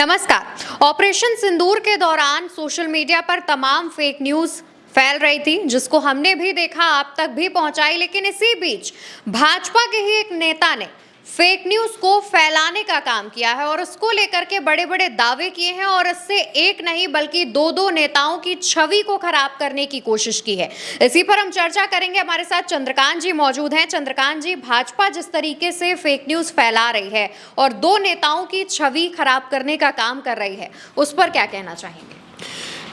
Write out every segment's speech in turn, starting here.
नमस्कार। ऑपरेशन सिंदूर के दौरान सोशल मीडिया पर तमाम फेक न्यूज फैल रही थी, जिसको हमने भी देखा, आप तक भी पहुंचाई। लेकिन इसी बीच भाजपा के ही एक नेता ने फेक न्यूज को फैलाने का काम किया है और उसको लेकर के बड़े बड़े दावे किए हैं और इससे एक नहीं बल्कि दो नेताओं की छवि को खराब करने की कोशिश की है। इसी पर हम चर्चा करेंगे। हमारे साथ चंद्रकांत जी मौजूद हैं। चंद्रकांत जी, भाजपा जिस तरीके से फेक न्यूज फैला रही है और दो नेताओं की छवि खराब करने का काम कर रही है, उस पर क्या कहना चाहेंगे?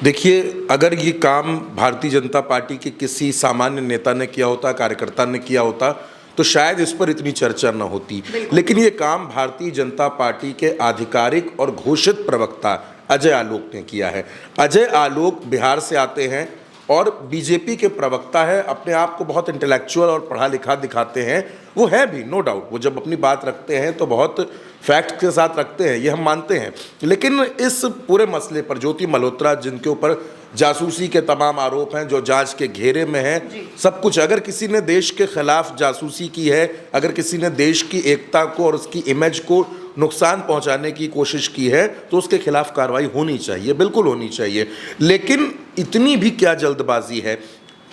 देखिए, अगर ये काम भारतीय जनता पार्टी के किसी सामान्य नेता ने किया होता, कार्यकर्ता ने किया होता, तो शायद इस पर इतनी चर्चा न होती। लेकिन ये काम भारतीय जनता पार्टी के आधिकारिक और घोषित प्रवक्ता अजय आलोक ने किया है। अजय आलोक बिहार से आते हैं और बीजेपी के प्रवक्ता है, अपने आप को बहुत इंटेलेक्चुअल और पढ़ा लिखा दिखाते हैं। वो है भी, नो डाउट, वो जब अपनी बात रखते हैं तो बहुत फैक्ट के साथ रखते हैं, ये हम मानते हैं। लेकिन इस पूरे मसले पर ज्योति मल्होत्रा, जिनके ऊपर जासूसी के तमाम आरोप हैं, जो जांच के घेरे में हैं, सब कुछ, अगर किसी ने देश के खिलाफ जासूसी की है, अगर किसी ने देश की एकता को और उसकी इमेज को नुकसान पहुंचाने की कोशिश की है, तो उसके खिलाफ कार्रवाई होनी चाहिए, बिल्कुल होनी चाहिए। लेकिन इतनी भी क्या जल्दबाजी है?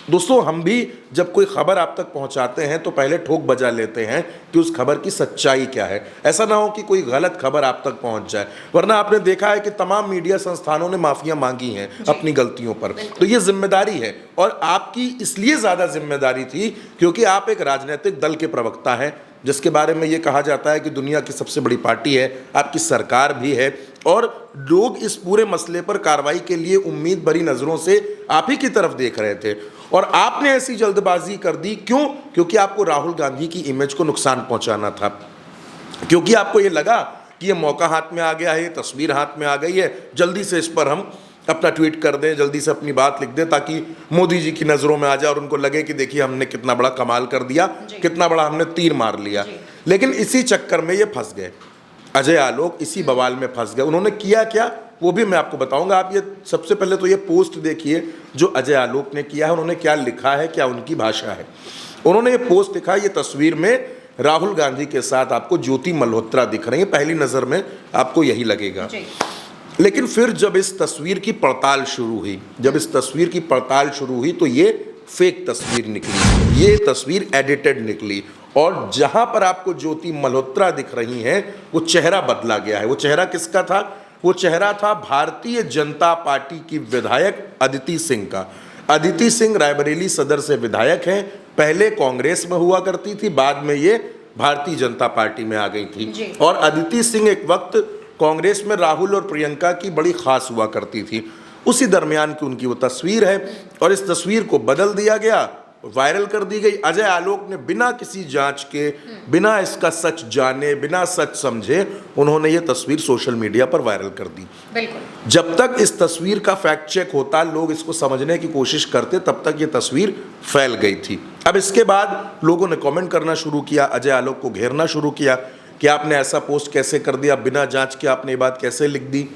दोस्तों, हम भी जब कोई खबर आप तक पहुंचाते हैं तो पहले ठोक बजा लेते हैं कि उस खबर की सच्चाई क्या है। ऐसा ना हो कि कोई गलत खबर आप तक पहुंच जाए, वरना आपने देखा है कि तमाम मीडिया संस्थानों ने माफियां मांगी हैं अपनी गलतियों पर। तो ये जिम्मेदारी है, और आपकी इसलिए ज़्यादा जिम्मेदारी थी क्योंकि आप एक राजनीतिक दल के प्रवक्ता हैं, जिसके बारे में ये कहा जाता है कि दुनिया की सबसे बड़ी पार्टी है, आपकी सरकार भी है, और लोग इस पूरे मसले पर कार्रवाई के लिए उम्मीद भरी नज़रों से आप ही की तरफ देख रहे थे। और आपने ऐसी जल्दबाजी कर दी, क्यों? क्योंकि आपको राहुल गांधी की इमेज को नुकसान पहुंचाना था, क्योंकि आपको ये लगा कि ये मौका हाथ में आ गया है, ये तस्वीर हाथ में आ गई है, जल्दी से इस पर हम अपना ट्वीट कर दें, जल्दी से अपनी बात लिख दें, ताकि मोदी जी की नज़रों में आ जाए और उनको लगे कि देखिए हमने कितना बड़ा कमाल कर दिया, कितना बड़ा हमने तीर मार लिया। लेकिन इसी चक्कर में ये फंस गए, अजय आलोक इसी बवाल में फंस गए। उन्होंने किया क्या, वो भी मैं आपको बताऊंगा। आप ये सबसे पहले तो ये पोस्ट देखिए जो अजय आलोक ने किया है। उन्होंने क्या लिखा है, क्या उनकी भाषा है। उन्होंने ये पोस्ट लिखा, ये तस्वीर में राहुल गांधी के साथ आपको ज्योति मल्होत्रा दिख रही है, पहली नज़र में आपको यही लगेगा। लेकिन फिर जब इस तस्वीर की पड़ताल शुरू हुई, तो ये फेक तस्वीर निकली, ये तस्वीर एडिटेड निकली, और जहां पर आपको ज्योति मल्होत्रा दिख रही हैं, वो चेहरा बदला गया है। वो चेहरा किसका था? वो चेहरा था भारतीय जनता पार्टी की विधायक अदिति सिंह का। अदिति सिंह रायबरेली सदर से विधायक हैं, पहले कांग्रेस में हुआ करती थी, बाद में ये भारतीय जनता पार्टी में आ गई थी। और अदिति सिंह एक वक्त कांग्रेस में राहुल और प्रियंका की बड़ी खास हुआ करती थी। उसी दरमियान की उनकी वो तस्वीर है, और इस तस्वीर को बदल दिया गया, वायरल कर दी गई। अजय आलोक ने बिना किसी जांच के, बिना इसका सच जाने, बिना सच समझे, उन्होंने ये तस्वीर सोशल मीडिया पर वायरल कर दी। बिल्कुल। जब तक इस तस्वीर का फैक्ट चेक होता, लोग इसको समझने की कोशिश करते, तब तक ये तस्वीर फैल गई थी। अब इसके बाद लोगों ने कमेंट करना शुरू किया, अजय आलोक को घेरना शुरू किया कि आपने ऐसा पोस्ट कैसे कर दिया, बिना जांच के आपने ये बात कैसे लिख दी।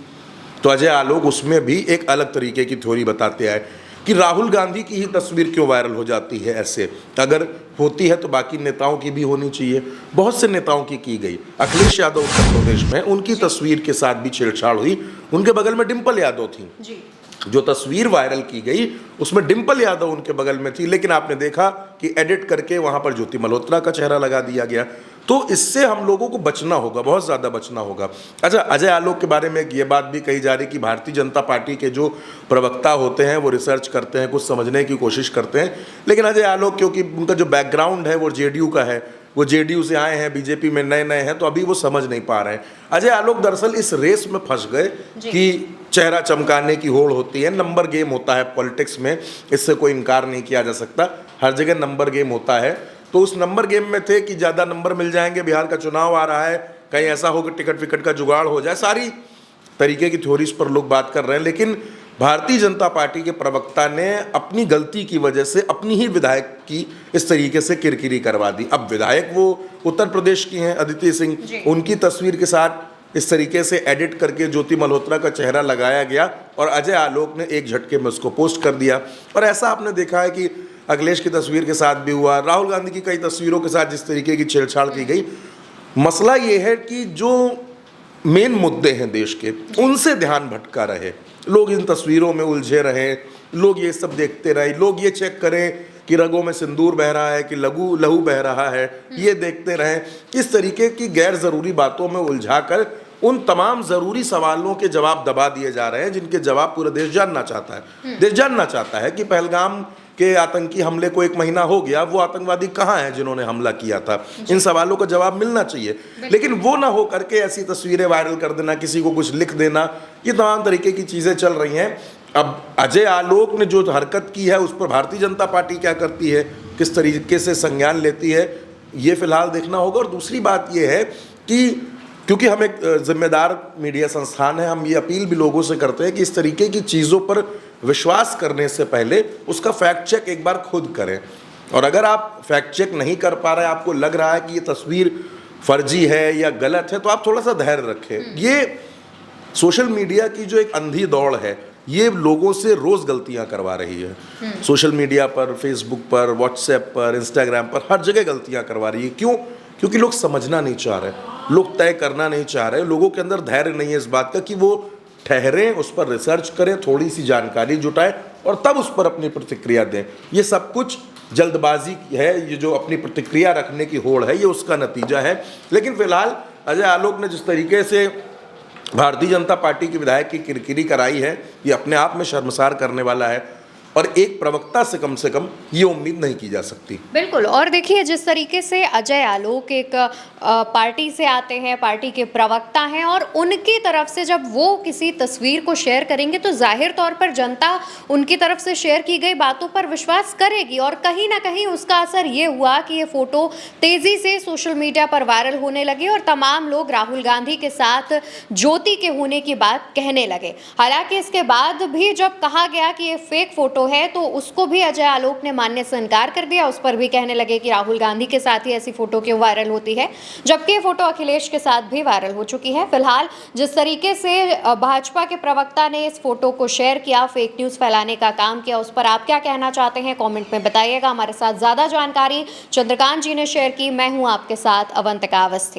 तो अजय आलोक उसमें भी एक अलग तरीके की थ्योरी बताते आए कि राहुल गांधी की ही तस्वीर क्यों वायरल हो जाती है ऐसे, अगर होती है तो बाकी नेताओं की भी होनी चाहिए। बहुत से नेताओं की गई। अखिलेश यादव उत्तर प्रदेश में, उनकी तस्वीर के साथ भी छेड़छाड़ हुई, उनके बगल में डिम्पल यादव थी। जो तस्वीर वायरल की गई उसमें डिम्पल यादव उनके बगल में थी, लेकिन आपने देखा कि एडिट करके वहां पर ज्योति मल्होत्रा का चेहरा लगा दिया गया। तो इससे हम लोगों को बचना होगा, बहुत ज़्यादा बचना होगा। अच्छा, अजय आलोक के बारे में ये बात भी कही जा रही कि भारतीय जनता पार्टी के जो प्रवक्ता होते हैं वो रिसर्च करते हैं, कुछ समझने की कोशिश करते हैं, लेकिन अजय आलोक, क्योंकि उनका जो बैकग्राउंड है वो जेडीयू का है, वो जेडीयू से आए हैं, बीजेपी में नए हैं, तो अभी वो समझ नहीं पा रहे हैं। अजय आलोक दरअसल इस रेस में फंस गए कि चेहरा चमकाने की होड़ होती है, नंबर गेम होता है पॉलिटिक्स में, इससे कोई इनकार नहीं किया जा सकता, हर जगह नंबर गेम होता है। तो उस नंबर गेम में थे कि ज़्यादा नंबर मिल जाएंगे, बिहार का चुनाव आ रहा है, कहीं ऐसा हो कि टिकट विकट का जुगाड़ हो जाए, सारी तरीके की थ्योरीज पर लोग बात कर रहे हैं। लेकिन भारतीय जनता पार्टी के प्रवक्ता ने अपनी गलती की वजह से अपनी ही विधायक की इस तरीके से किरकिरी करवा दी। अब विधायक वो उत्तर प्रदेश की हैं, अदिति सिंह, उनकी तस्वीर के साथ इस तरीके से एडिट करके ज्योति मल्होत्रा का चेहरा लगाया गया, और अजय आलोक ने एक झटके में उसको पोस्ट कर दिया। और ऐसा आपने देखा है कि अखिलेश की तस्वीर के साथ भी हुआ, राहुल गांधी की कई तस्वीरों के साथ जिस तरीके की छेड़छाड़ की गई। मसला ये है कि जो मेन मुद्दे हैं देश के, उनसे ध्यान भटका रहे। लोग इन तस्वीरों में उलझे रहे, लोग ये सब देखते रहे, लोग ये चेक करें कि रगों में सिंदूर बह रहा है कि लहू बह रहा है, ये देखते रहें। इस तरीके की गैर ज़रूरी बातों में उलझाकर उन तमाम ज़रूरी सवालों के जवाब दबा दिए जा रहे हैं जिनके जवाब पूरा देश जानना चाहता है। देश जानना चाहता है कि पहलगाम के आतंकी हमले को 1 महीना हो गया, वो आतंकवादी कहाँ हैं जिन्होंने हमला किया था। इन सवालों का जवाब मिलना चाहिए, लेकिन वो ना हो करके ऐसी तस्वीरें वायरल कर देना, किसी को कुछ लिख देना, ये तमाम तरीके की चीज़ें चल रही हैं। अब अजय आलोक ने जो हरकत की है उस पर भारतीय जनता पार्टी क्या करती है, किस तरीके से संज्ञान लेती है, ये फिलहाल देखना होगा। और दूसरी बात ये है कि क्योंकि हम एक जिम्मेदार मीडिया संस्थान है, हम ये अपील भी लोगों से करते हैं कि इस तरीके की चीज़ों पर विश्वास करने से पहले उसका फैक्ट चेक एक बार खुद करें। और अगर आप फैक्ट चेक नहीं कर पा रहे, आपको लग रहा है कि ये तस्वीर फर्जी है या गलत है, तो आप थोड़ा सा धैर्य रखें। ये सोशल मीडिया की जो एक अंधी दौड़ है, ये लोगों से रोज़ गलतियां करवा रही है। सोशल मीडिया पर, फेसबुक पर, व्हाट्सएप पर, इंस्टाग्राम पर, हर जगह गलतियां करवा रही है। क्यों? क्योंकि लोग समझना नहीं चाह रहे, लोग तय करना नहीं चाह रहे, लोगों के अंदर धैर्य नहीं है इस बात का कि वो ठहरें, उस पर रिसर्च करें, थोड़ी सी जानकारी जुटाएं और तब उस पर अपनी प्रतिक्रिया दें। ये सब कुछ जल्दबाजी है, ये जो अपनी प्रतिक्रिया रखने की होड़ है, ये उसका नतीजा है। लेकिन फिलहाल अजय आलोक ने जिस तरीके से भारतीय जनता पार्टी के विधायक की किरकिरी कराई है, ये अपने आप में शर्मसार करने वाला है और एक प्रवक्ता से कम ये उम्मीद नहीं की जा सकती। बिल्कुल। और देखिए, जिस तरीके से अजय आलोक एक पार्टी से आते हैं, पार्टी के प्रवक्ता हैं, और उनकी तरफ से जब वो किसी तस्वीर को शेयर करेंगे तो जाहिर तौर पर जनता उनकी तरफ से शेयर की गई बातों पर विश्वास करेगी। और कहीं ना कहीं उसका असर ये हुआ कि ये फोटो तेजी से सोशल मीडिया पर वायरल होने लगी और तमाम लोग राहुल गांधी के साथ ज्योति के होने की बात कहने लगे। हालांकि इसके बाद भी जब कहा गया कि ये फेक फोटो है तो उसको भी अजय आलोक ने मानने से इनकार कर दिया। उस पर भी कहने लगे कि राहुल गांधी के साथ ही ऐसी फोटो क्यों वायरल होती है, जबकि ये फोटो अखिलेश के साथ भी वायरल हो चुकी है। फिलहाल जिस तरीके से भाजपा के प्रवक्ता ने इस फोटो को शेयर किया, फेक न्यूज फैलाने का काम किया, उस पर आप क्या कहना चाहते हैं कमेंट में बताइएगा। हमारे साथ ज्यादा जानकारी चंद्रकांत जी ने शेयर की। मैं हूं आपके साथ अवंतिका अवस्थी।